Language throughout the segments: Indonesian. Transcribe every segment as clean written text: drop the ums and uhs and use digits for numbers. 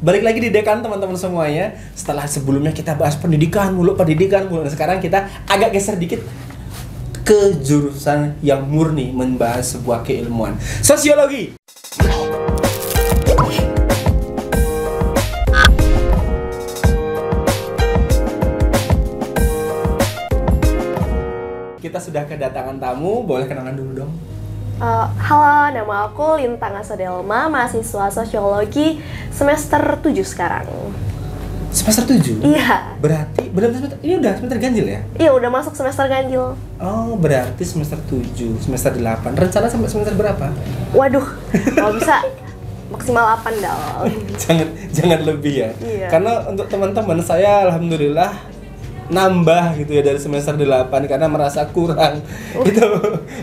Balik lagi di Dekan teman-teman semuanya. Setelah sebelumnya kita bahas pendidikan mulu. Sekarang kita agak geser dikit ke jurusan yang murni membahas sebuah keilmuan, sosiologi. Kita sudah kedatangan tamu, boleh kenalan dulu dong. Halo, nama aku Lintang Asadelma, mahasiswa sosiologi semester 7 sekarang. Semester 7? Iya. Berarti, ini udah semester ganjil ya? Iya, udah masuk semester ganjil. Oh, berarti semester 7, semester 8. Rencana sampai semester berapa? Waduh, kalau bisa maksimal 8 dong. Jangan lebih ya? Iya. Karena untuk teman-teman saya alhamdulillah nambah gitu ya dari semester 8 karena merasa kurang itu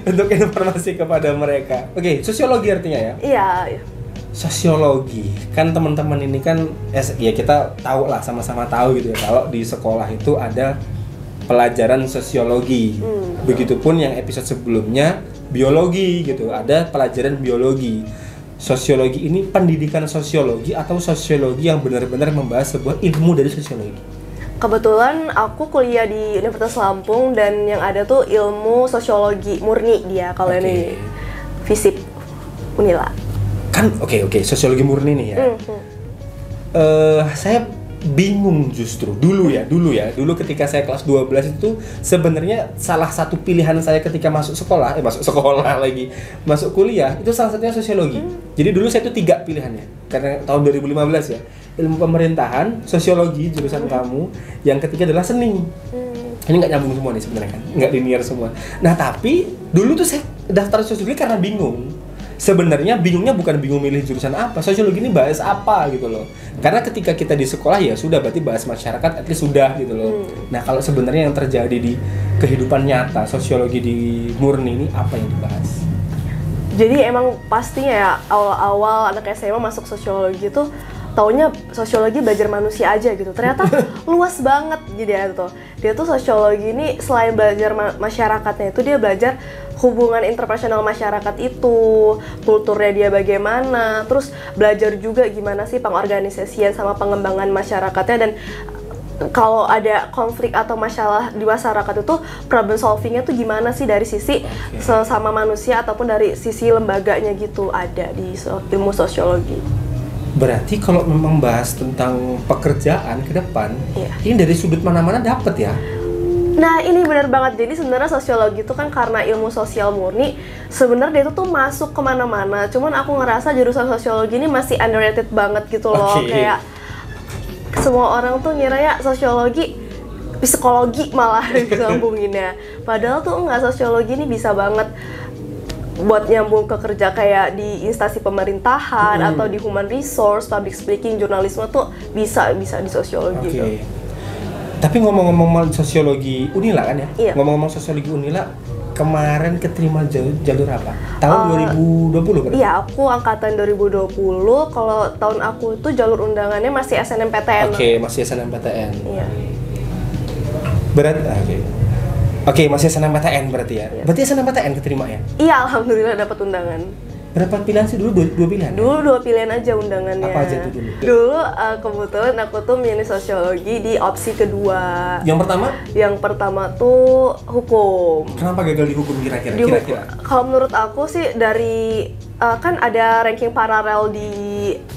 untuk informasi kepada mereka. Oke, sosiologi artinya ya? Iya. Sosiologi kan teman-teman ini kan ya kita tahu lah, sama-sama tahu gitu ya kalau di sekolah itu ada pelajaran sosiologi. Begitupun yang episode sebelumnya biologi gitu, ada pelajaran biologi. Sosiologi ini pendidikan sosiologi atau sosiologi yang benar-benar membahas sebuah ilmu dari sosiologi? Kebetulan aku kuliah di Universitas Lampung dan yang ada tuh ilmu sosiologi murni dia kalau ini FISIP Unila. Kan oke, sosiologi murni nih ya. Saya bingung justru dulu ketika saya kelas 12 itu sebenarnya salah satu pilihan saya ketika masuk kuliah itu salah satunya sosiologi. Jadi dulu saya itu 3 pilihannya karena tahun 2015 ya. Ilmu pemerintahan, sosiologi jurusan kamu, yang ketiga adalah seni. Ini nggak nyambung semua nih sebenarnya kan, nggak linear semua. Nah tapi dulu tuh saya daftar sosiologi karena bingung. Sebenarnya bingungnya bukan bingung milih jurusan apa, sosiologi ini bahas apa gitu loh. Karena ketika kita di sekolah ya sudah berarti bahas masyarakat, at least sudah gitu loh. Nah kalau sebenarnya yang terjadi di kehidupan nyata sosiologi di murni ini apa yang dibahas? Jadi emang pastinya ya awal-awal anak SMA masuk sosiologi tuh taunya sosiologi belajar manusia aja gitu. Ternyata luas banget jadi tuh. Dia tuh sosiologi ini selain belajar masyarakatnya itu dia belajar hubungan interpersonal masyarakat itu, kulturnya dia bagaimana, terus belajar juga gimana sih pengorganisasian sama pengembangan masyarakatnya dan kalau ada konflik atau masalah di masyarakat itu problem solvingnya tuh gimana sih dari sisi sesama manusia ataupun dari sisi lembaganya gitu ada di ilmu sosiologi. Berarti kalau memang bahas tentang pekerjaan ke depan, ini dari sudut mana-mana dapet ya? Nah ini benar banget, jadi sebenarnya sosiologi itu kan karena ilmu sosial murni, sebenarnya itu tuh masuk kemana-mana. Cuman aku ngerasa jurusan sosiologi ini masih underrated banget gitu loh, kayak semua orang tuh ngira ya sosiologi psikologi malah disambunginnya. Padahal tuh enggak, sosiologi ini bisa banget buat nyambung ke kerja kayak di instansi pemerintahan atau di human resource, public speaking, jurnalisme tuh bisa di sosiologi. Gitu. Tapi ngomong-ngomong sosiologi Unila kan ya? Iya. Ngomong-ngomong sosiologi Unila, kemarin keterima jalur apa? Tahun 2020 berarti? Iya, aku angkatan 2020. Kalau tahun aku itu jalur undangannya masih SNMPTN. Masih SNMPTN. Iya. Berarti Oke, masih SNMPTN berarti ya? Iya. Berarti SNMPTN keterima ya? Iya, alhamdulillah dapat undangan. Berapa pilihan sih dulu? Dua pilihan? Dulu 2 pilihan aja undangannya. Apa aja tuh dulu? Dulu kebetulan aku tuh milih sosiologi di opsi kedua. Yang pertama? Yang pertama tuh hukum. Kenapa gagal di hukum kira-kira? Kalau menurut aku sih dari kan ada ranking paralel di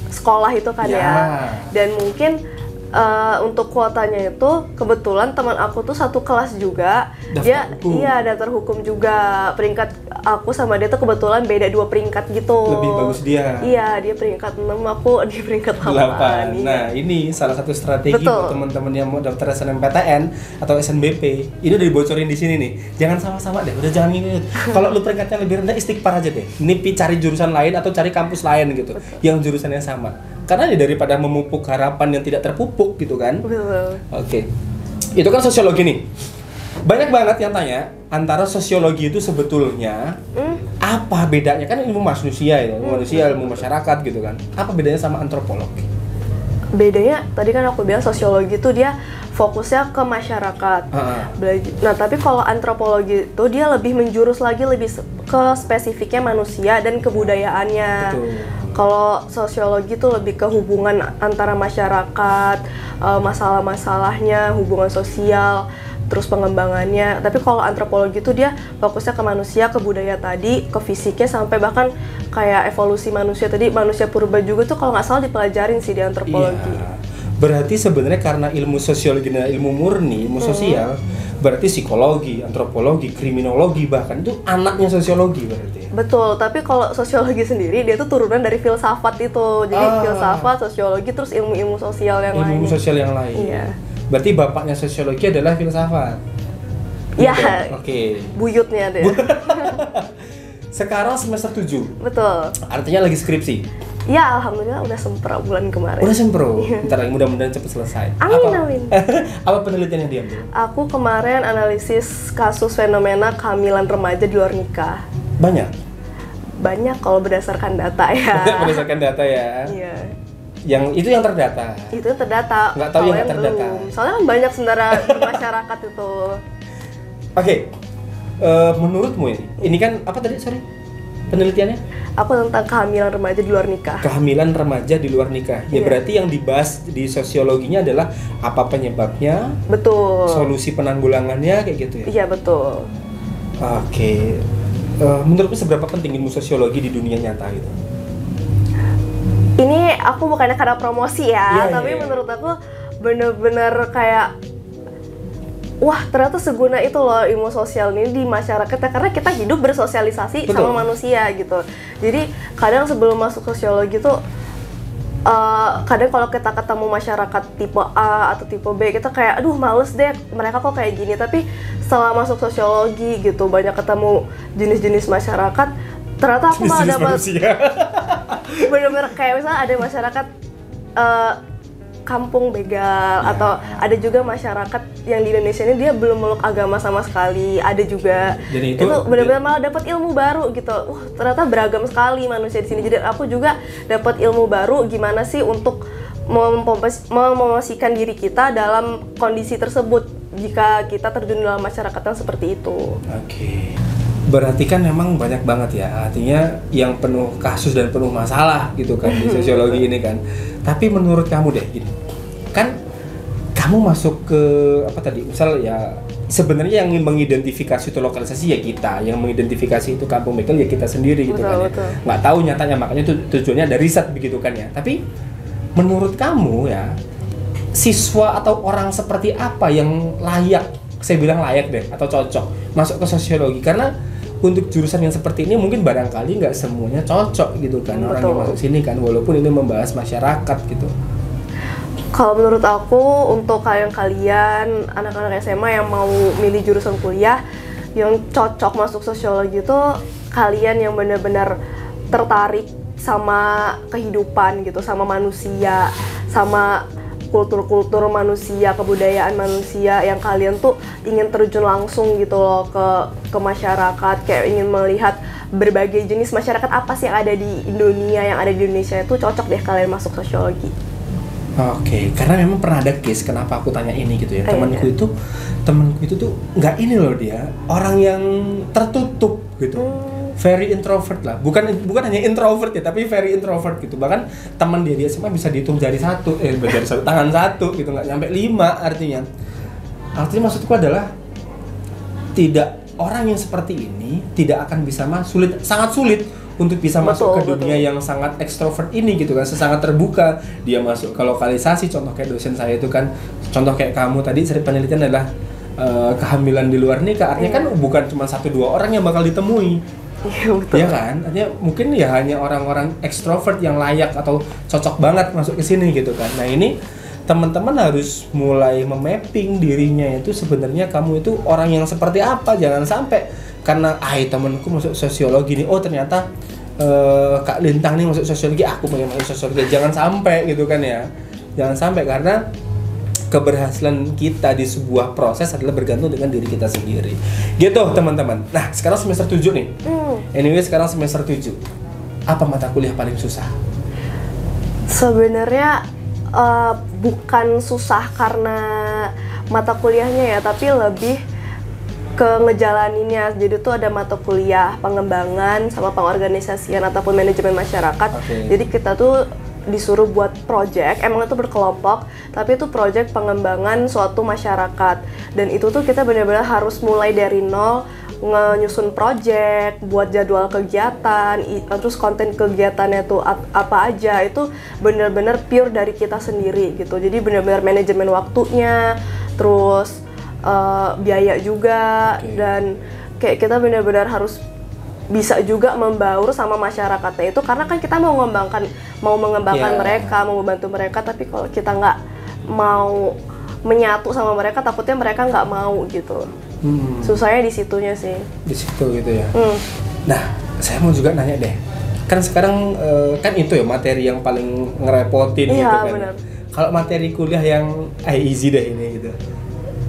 sekolah itu kan ya. Dan mungkin untuk kuotanya itu kebetulan teman aku tuh satu kelas juga, daftar hukum juga. Peringkat aku sama dia tuh kebetulan beda 2 peringkat gitu. Lebih bagus dia. Iya, dia peringkat 6, aku di peringkat 8. Nah, ini salah satu strategi buat teman-teman yang mau daftar SNMPTN atau SNBP. Ini udah dibocorin di sini nih. Jangan sama-sama deh, udah jangan ini. Kalau lu peringkatnya lebih rendah, istighfar aja deh. Ini cari jurusan lain atau cari kampus lain gitu. Yang jurusannya sama. Karena ya daripada memupuk harapan yang tidak terpupuk gitu kan. Oke. Itu kan sosiologi nih. Banyak banget yang tanya antara sosiologi itu sebetulnya apa bedanya, kan ilmu manusia ya, ilmu masyarakat gitu kan. Apa bedanya sama antropologi? Bedanya tadi kan aku bilang sosiologi itu dia fokusnya ke masyarakat. Nah, tapi kalau antropologi itu dia lebih menjurus lagi lebih ke spesifiknya manusia dan kebudayaannya. Kalau sosiologi tuh lebih ke hubungan antara masyarakat, masalah-masalahnya, hubungan sosial, terus pengembangannya. Tapi kalau antropologi tuh dia fokusnya ke manusia, ke budaya tadi, ke fisiknya, sampai bahkan kayak evolusi manusia tadi, manusia purba juga tuh kalau nggak salah dipelajarin sih di antropologi. Iya. Berarti sebenarnya karena ilmu sosiologi dan ilmu murni, ilmu sosial, berarti psikologi, antropologi, kriminologi bahkan itu anaknya sosiologi berarti. Betul, tapi kalau sosiologi sendiri dia tuh turunan dari filsafat itu. Jadi filsafat, sosiologi, terus ilmu-ilmu sosial yang lain. Ilmu sosial yang lain. Iya. Berarti bapaknya sosiologi adalah filsafat. Iya. Oke. Buyutnya deh. Sekarang semester 7. Betul. Artinya lagi skripsi. Ya, alhamdulillah udah sempra bulan kemarin. Udah sempro. Ntar lagi mudah-mudahan cepat selesai. Amin, amin. Apa penelitian yang diambil? Aku kemarin analisis kasus fenomena kehamilan remaja di luar nikah. Banyak. Banyak kalau berdasarkan data ya. Berdasarkan data ya. Iya. Yang itu yang terdata. Itu terdata. Nggak tahu Kalau yang nggak terdata. belum. Soalnya kan banyak sebenarnya di masyarakat itu. Oke. Menurutmu ini kan apa tadi? Sorry. Penelitiannya? Aku tentang kehamilan remaja di luar nikah. Kehamilan remaja di luar nikah. Ya Iya. berarti yang dibahas di sosiologinya adalah apa penyebabnya, Betul. solusi penanggulangannya kayak gitu ya. Iya, betul. Oke. Menurutmu seberapa penting ilmu sosiologi di dunia nyata gitu? Ini aku bukannya karena promosi ya, Iya, tapi iya. menurut aku bener-bener kayak wah, ternyata seguna itu loh ilmu sosial ini di masyarakat karena kita hidup bersosialisasi Betul. sama manusia gitu. Jadi kadang sebelum masuk sosiologi tuh kadang kalau kita ketemu masyarakat tipe A atau tipe B, kita kayak aduh males deh mereka kok kayak gini. Tapi setelah masuk sosiologi gitu, banyak ketemu jenis-jenis masyarakat, ternyata aku malah Jenis-jenis dapat manusia. bener-bener kayak misalnya ada masyarakat kampung begal, atau ada juga masyarakat yang di Indonesia ini dia belum meluk agama sama sekali, ada juga. Dan itu benar-benar malah dapat ilmu baru gitu. Ternyata beragam sekali manusia di sini. Jadi aku juga dapat ilmu baru gimana sih untuk mempromosikan diri kita dalam kondisi tersebut jika kita terjun dalam masyarakat yang seperti itu. Oke. Berarti kan memang banyak banget ya, artinya yang penuh kasus dan penuh masalah gitu kan di sosiologi ini kan. Tapi menurut kamu deh gini, kan kamu masuk ke apa tadi, misal ya sebenarnya yang mengidentifikasi itu lokalisasi ya kita, yang mengidentifikasi itu kampung begal ya kita sendiri gitu kan ya. Nggak tahu nyatanya, makanya itu tujuannya ada riset begitu kan ya. Tapi menurut kamu ya, siswa atau orang seperti apa yang layak, saya bilang layak deh atau cocok masuk ke sosiologi? Karena untuk jurusan yang seperti ini mungkin barangkali nggak semuanya cocok gitu kan. Orang yang masuk sini kan, walaupun ini membahas masyarakat gitu. Kalau menurut aku, untuk kalian anak-anak SMA yang mau milih jurusan kuliah yang cocok masuk sosiologi itu kalian yang benar-benar tertarik sama kehidupan gitu, sama manusia, sama kultur-kultur manusia, kebudayaan manusia, yang kalian tuh ingin terjun langsung gitu loh ke masyarakat, kayak ingin melihat berbagai jenis masyarakat apa sih yang ada di dunia, yang ada di Indonesia. Itu cocok deh kalian masuk sosiologi. Oke, karena memang pernah ada case kenapa aku tanya ini gitu ya. Temanku itu tuh nggak ini loh, dia orang yang tertutup gitu. Very introvert lah, bukan hanya introvert ya, tapi very introvert gitu. Bahkan teman dia SMA bisa dihitung jari satu tangan satu gitu, nggak nyampe 5 artinya maksudku adalah orang yang seperti ini tidak akan bisa sangat sulit untuk bisa masuk ke dunia yang sangat ekstrovert ini gitu kan, sangat terbuka. Dia masuk ke lokalisasi, contoh kayak dosen saya itu kan, contoh kayak kamu tadi penelitian adalah kehamilan di luar nikah, artinya kan bukan cuma 1-2 orang yang bakal ditemui. Iya, betul. Iya kan? Artinya mungkin ya hanya orang-orang ekstrovert yang layak atau cocok banget masuk ke sini gitu kan. Nah, ini teman-teman harus mulai memapping dirinya itu sebenarnya kamu itu orang yang seperti apa. Jangan sampai karena temanku masuk sosiologi nih, oh ternyata Kak Lintang nih masuk sosiologi, aku pengen masuk sosiologi. Jangan sampai gitu kan ya. Jangan sampai, karena keberhasilan kita di sebuah proses adalah bergantung dengan diri kita sendiri. Gitu teman-teman. Nah, sekarang semester 7 nih. Anyway, sekarang semester 7. Apa mata kuliah paling susah? Sebenarnya bukan susah karena mata kuliahnya ya, tapi lebih ke ngejalaninnya. Jadi tuh ada mata kuliah pengembangan sama pengorganisasian ataupun manajemen masyarakat. Jadi kita tuh disuruh buat project, emang itu berkelompok, tapi itu project pengembangan suatu masyarakat. Dan itu tuh kita benar-benar harus mulai dari nol, nyusun project, buat jadwal kegiatan, terus konten kegiatannya tuh apa aja, itu benar-benar pure dari kita sendiri gitu. Jadi benar-benar manajemen waktunya, terus biaya juga, dan kayak kita benar-benar harus bisa juga membaur sama masyarakatnya itu, karena kan kita mau mengembangkan mereka, mau membantu mereka, tapi kalau kita nggak mau menyatu sama mereka, takutnya mereka nggak mau gitu. Susahnya di situnya sih. Di situ gitu ya. Nah, saya mau juga nanya deh, kan sekarang kan itu ya materi yang paling ngerepotin gitu kan. Bener. Kalau materi kuliah yang easy deh ini gitu,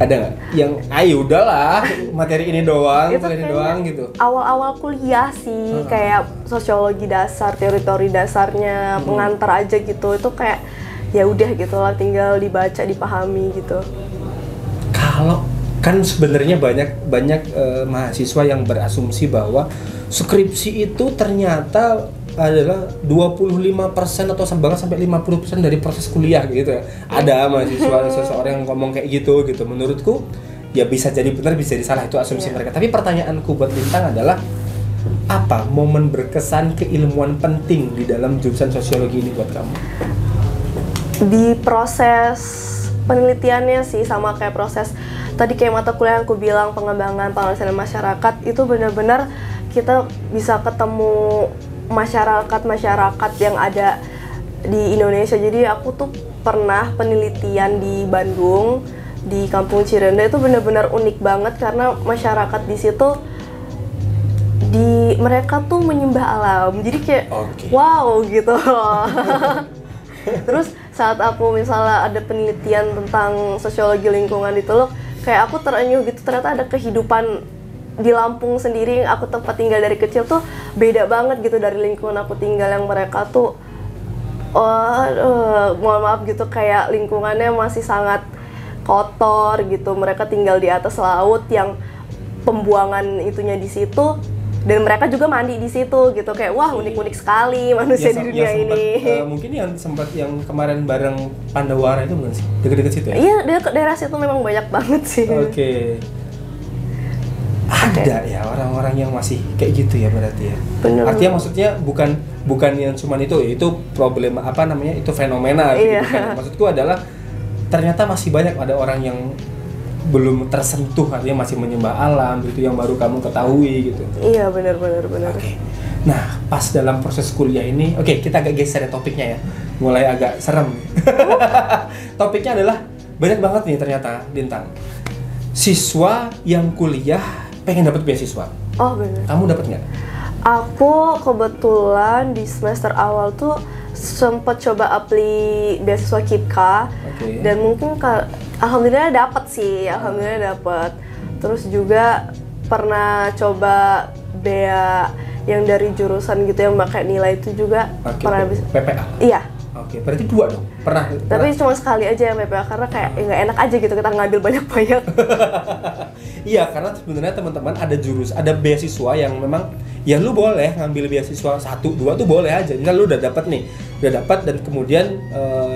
ada nggak yang udahlah materi ini doang, itu ini doang gitu? Awal-awal kuliah sih kayak sosiologi dasar, teori-teori dasarnya, pengantar aja gitu. Itu kayak ya udah gitu lah, tinggal dibaca, dipahami gitu. Kalau kan sebenarnya banyak mahasiswa yang berasumsi bahwa skripsi itu ternyata adalah 25% atau bahkan sampai 50% dari proses kuliah gitu ya. Ada mahasiswa seseorang yang ngomong kayak gitu. Menurutku ya bisa jadi benar, bisa jadi salah, itu asumsi mereka. Tapi pertanyaanku buat Lintang adalah, apa momen berkesan keilmuan penting di dalam jurusan sosiologi ini buat kamu? Di proses penelitiannya sih, sama kayak proses tadi kayak mata kuliah yang aku bilang, pengembangan pengalaman masyarakat, itu benar-benar kita bisa ketemu masyarakat yang ada di Indonesia. Jadi aku tuh pernah penelitian di Bandung, di Kampung Cirende, itu benar-benar unik banget karena masyarakat di situ mereka tuh menyembah alam. Jadi kayak wow gitu. Terus saat aku misalnya ada penelitian tentang sosiologi lingkungan di Teluk, kayak aku terenyuh gitu, ternyata ada kehidupan di Lampung sendiri yang aku tempat tinggal dari kecil tuh beda banget gitu dari lingkungan aku tinggal, yang mereka tuh mohon maaf gitu, kayak lingkungannya masih sangat kotor gitu. Mereka tinggal di atas laut yang pembuangan itunya di situ, dan mereka juga mandi di situ gitu. Kayak wah, unik-unik sekali manusia di dunia ini. Mungkin yang kemarin bareng Pandawara itu bukan sih? Dekat-dekat situ ya? Iya, daerah situ memang banyak banget sih. Ada ya orang-orang yang masih kayak gitu ya berarti ya. Bener. Artinya maksudnya bukan yang cuman itu problem itu fenomena gitu kan. Maksudku adalah ternyata masih banyak ada orang yang belum tersentuh, artinya masih menyembah alam gitu, yang baru kamu ketahui gitu. Iya, benar. Nah, pas dalam proses kuliah ini, kita agak geser ya topiknya ya. Mulai agak serem. Topiknya adalah banyak banget nih ternyata, Lintang, siswa yang kuliah pengen dapat beasiswa. Oh, benar. Kamu dapat nggak? Aku kebetulan di semester awal tuh sempat coba apply beasiswa KIPKA, dan mungkin alhamdulillah dapat sih, Terus juga pernah coba bea yang dari jurusan gitu yang pakai nilai itu juga pernah bisa. PPA? Iya. Berarti 2 dong? Pernah? Tapi cuma sekali aja yang PPA, karena kayak nggak enak aja gitu kita ngambil banyak-banyak. Iya, karena sebenarnya teman-teman ada beasiswa yang memang ya lu boleh ngambil beasiswa 1, 2 tuh boleh aja. Misal lu udah dapat dan kemudian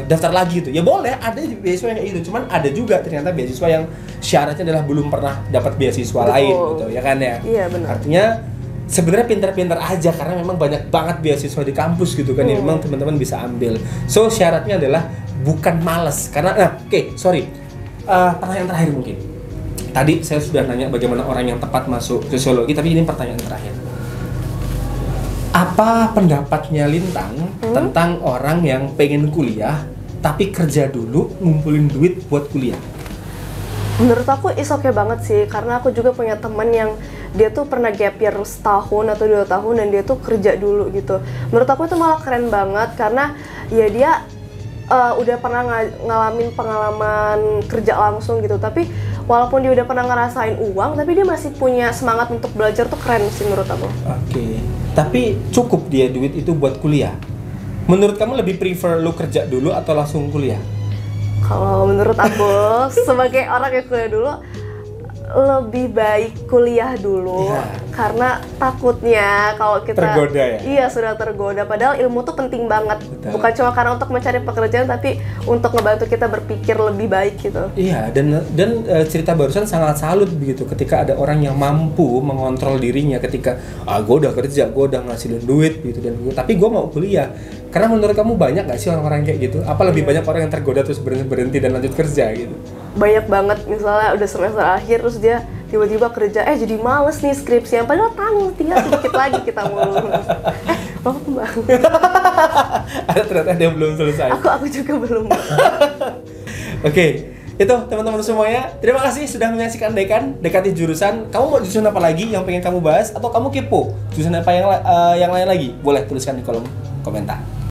daftar lagi gitu. Ya boleh, ada beasiswa yang kayak gitu. Cuman ada juga ternyata beasiswa yang syaratnya adalah belum pernah dapat beasiswa lain gitu, ya kan ya? Iya, benar. Artinya sebenarnya pintar-pintar aja karena memang banyak banget beasiswa di kampus gitu kan, ya memang teman-teman bisa ambil. So syaratnya adalah bukan malas karena pertanyaan terakhir mungkin. Tadi saya sudah nanya bagaimana orang yang tepat masuk sosiologi, tapi ini pertanyaan terakhir. Apa pendapatnya Lintang tentang orang yang pengen kuliah tapi kerja dulu ngumpulin duit buat kuliah? Menurut aku is okay banget sih, karena aku juga punya teman yang dia tuh pernah gap year setahun atau 2 tahun dan dia tuh kerja dulu gitu. Menurut aku itu malah keren banget karena ya dia udah pernah ngalamin pengalaman kerja langsung gitu. Tapi walaupun dia udah pernah ngerasain uang, tapi dia masih punya semangat untuk belajar, tuh keren sih menurut aku. Tapi cukup dia duit itu buat kuliah? Menurut kamu lebih prefer lu kerja dulu atau langsung kuliah? Kalau menurut aku sebagai orang yang kuliah dulu, lebih baik kuliah dulu karena takutnya kalau kita tergoda ya? Iya, sudah tergoda. Padahal ilmu tuh penting banget. Betul. Bukan cuma karena untuk mencari pekerjaan, tapi untuk ngebantu kita berpikir lebih baik gitu. Iya, dan cerita barusan sangat salut begitu ketika ada orang yang mampu mengontrol dirinya ketika gue udah kerja, gue udah ngasilin duit gitu tapi gue mau kuliah. Karena menurut kamu banyak nggak sih orang-orang kayak gitu? Apa lebih banyak orang yang tergoda terus berhenti dan lanjut kerja gitu? Banyak banget, misalnya udah semester akhir terus dia tiba-tiba kerja, jadi males nih skripsi, yang padahal tanggung, tinggal sedikit lagi kita mau lulus. Bang. Ada ternyata ada yang belum selesai. Aku juga belum. Oke, itu teman-teman semuanya. Terima kasih sudah menyaksikan Dekati Jurusan. Kamu mau jurusan apa lagi yang pengen kamu bahas? Atau kamu kepo jurusan apa yang lain lagi? Boleh tuliskan di kolom komentar.